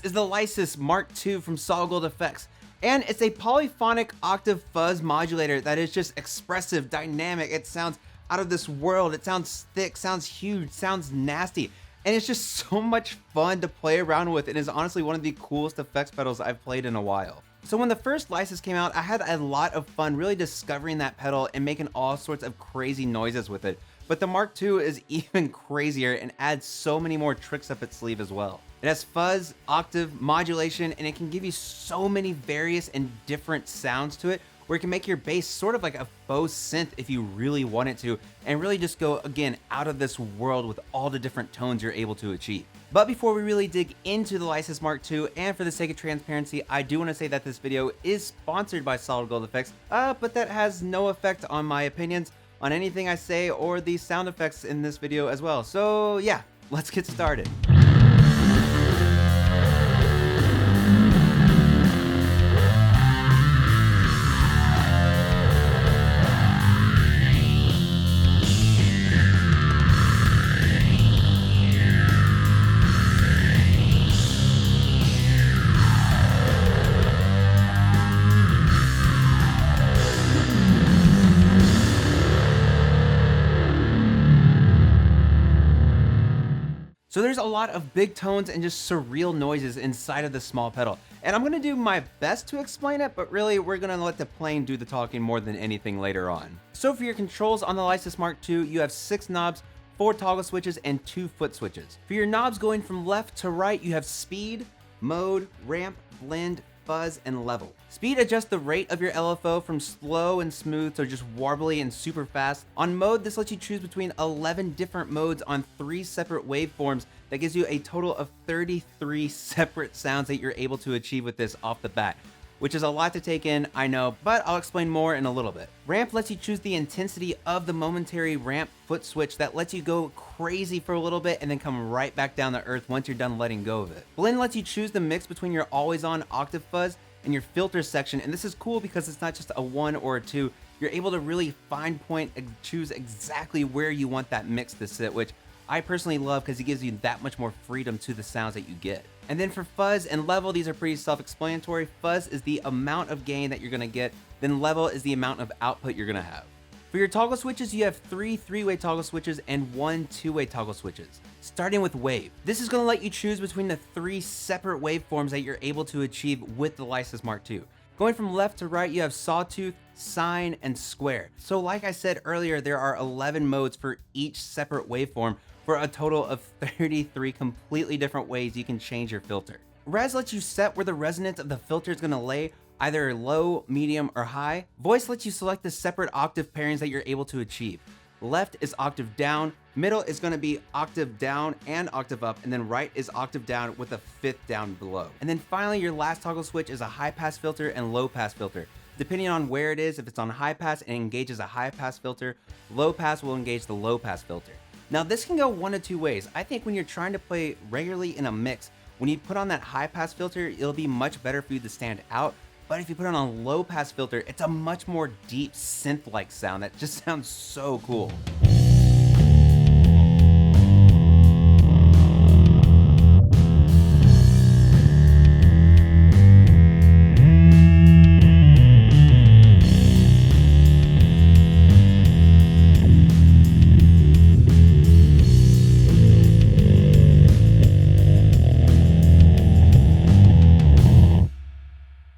is the Lysis Mark II from SolidGoldFX, and it's a polyphonic octave fuzz modulator that is just expressive, dynamic. It sounds out of this world. It sounds thick, sounds huge, sounds nasty, and it's just so much fun to play around with. It is honestly one of the coolest effects pedals I've played in a while. So when the first Lysis came out, I had a lot of fun really discovering that pedal and making all sorts of crazy noises with it. But the Mark II is even crazier and adds so many more tricks up its sleeve as well. It has fuzz, octave, modulation, and it can give you so many various and different sounds to it, where it can make your bass sort of like a faux synth if you really want it to, and really just go, again, out of this world with all the different tones you're able to achieve. But before we really dig into the Lysis Mark II, and for the sake of transparency, I do want to say that this video is sponsored by SolidGoldFX, but that has no effect on my opinions on anything I say or the sound effects in this video as well. So yeah, let's get started. So there's a lot of big tones and just surreal noises inside of this small pedal. And I'm gonna do my best to explain it, but really we're gonna let the plane do the talking more than anything later on. So for your controls on the Lysis Mark II, you have 6 knobs, 4 toggle switches, and 2 foot switches. For your knobs going from left to right, you have speed, mode, ramp, blend, fuzz, and level. Speed adjusts the rate of your LFO from slow and smooth to just warbly and super fast. On mode, this lets you choose between 11 different modes on 3 separate waveforms. That gives you a total of 33 separate sounds that you're able to achieve with this off the bat, which is a lot to take in, I know, but I'll explain more in a little bit. Ramp lets you choose the intensity of the momentary ramp foot switch that lets you go crazy for a little bit and then come right back down to earth once you're done letting go of it. Blend lets you choose the mix between your always on octave fuzz and your filter section, and this is cool because it's not just a 1 or a 2. You're able to really fine point and choose exactly where you want that mix to sit, which I personally love because it gives you that much more freedom to the sounds that you get. And then for fuzz and level, these are pretty self-explanatory. Fuzz is the amount of gain that you're gonna get, then level is the amount of output you're gonna have. For your toggle switches, you have 3 3-way toggle switches and 1 2-way toggle switches. Starting with wave. This is gonna let you choose between the 3 separate waveforms that you're able to achieve with the Lysis Mark II. Going from left to right, you have sawtooth, sine, and square. So like I said earlier, there are 11 modes for each separate waveform, for a total of 33 completely different ways you can change your filter. Res lets you set where the resonance of the filter is gonna lay, either low, medium, or high. Voice lets you select the separate octave pairings that you're able to achieve. Left is octave down, middle is gonna be octave down and octave up, and then right is octave down with a 5th down below. And then finally, your last toggle switch is a high pass filter and low pass filter. Depending on where it is, if it's on high pass, it engages a high pass filter. Low pass will engage the low pass filter. Now this can go one of 2 ways. I think when you're trying to play regularly in a mix, when you put on that high pass filter, it'll be much better for you to stand out. But if you put on a low pass filter, it's a much more deep synth-like sound that just sounds so cool.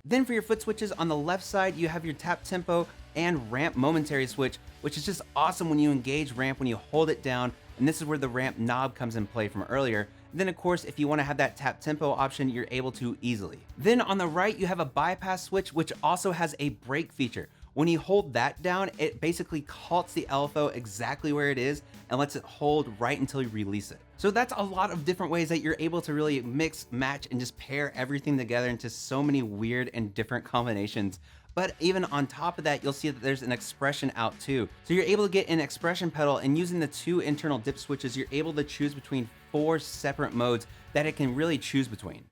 Then for your foot switches, on the left side, you have your tap tempo and ramp momentary switch, which is just awesome when you engage ramp when you hold it down, and this is where the ramp knob comes in play from earlier. And then of course, if you want to have that tap tempo option, you're able to easily. Then on the right, you have a bypass switch, which also has a brake feature. When you hold that down, it basically halts the LFO exactly where it is and lets it hold right until you release it. So that's a lot of different ways that you're able to really mix, match, and just pair everything together into so many weird and different combinations. But even on top of that, you'll see that there's an expression out too. So you're able to get an expression pedal, and using the 2 internal dip switches, you're able to choose between 4 separate modes that it can really choose between.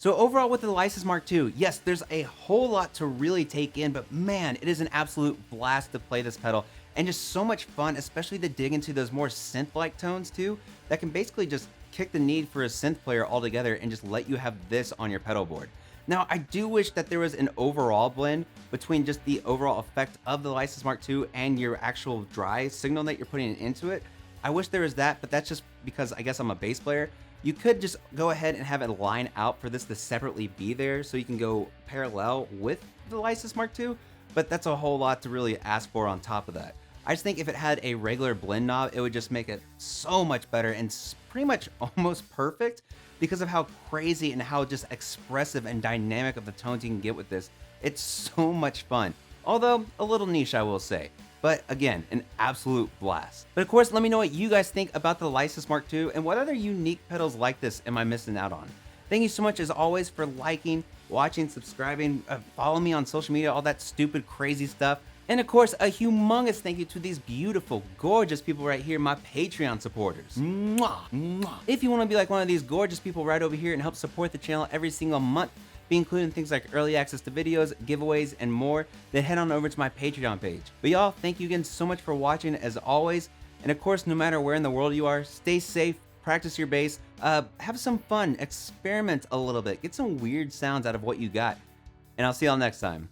So overall with the Lysis Mark II, yes, there's a whole lot to really take in, but man, it is an absolute blast to play this pedal and just so much fun, especially to dig into those more synth-like tones too, that can basically just kick the need for a synth player altogether and just let you have this on your pedal board. Now, I do wish that there was an overall blend between just the overall effect of the Lysis Mark II and your actual dry signal that you're putting into it. I wish there was that, but that's just because I guess I'm a bass player. You could just go ahead and have it line out for this to separately be there so you can go parallel with the Lysis Mark II, but that's a whole lot to really ask for on top of that. I just think if it had a regular blend knob, it would just make it so much better and pretty much almost perfect because of how crazy and how just expressive and dynamic of the tones you can get with this. It's so much fun, although a little niche, I will say. But again, an absolute blast. But of course, let me know what you guys think about the Lysis Mark II and what other unique pedals like this am I missing out on. Thank you so much as always for liking, watching, subscribing, follow me on social media, all that stupid, crazy stuff. And of course, a humongous thank you to these beautiful, gorgeous people right here, my Patreon supporters. Mwah, mwah. If you want to be like one of these gorgeous people right over here and help support the channel every single month, be including things like early access to videos, giveaways, and more, then head on over to my Patreon page. But y'all, thank you again so much for watching as always. And of course, no matter where in the world you are, stay safe, practice your bass, have some fun, experiment a little bit, get some weird sounds out of what you got. And I'll see y'all next time.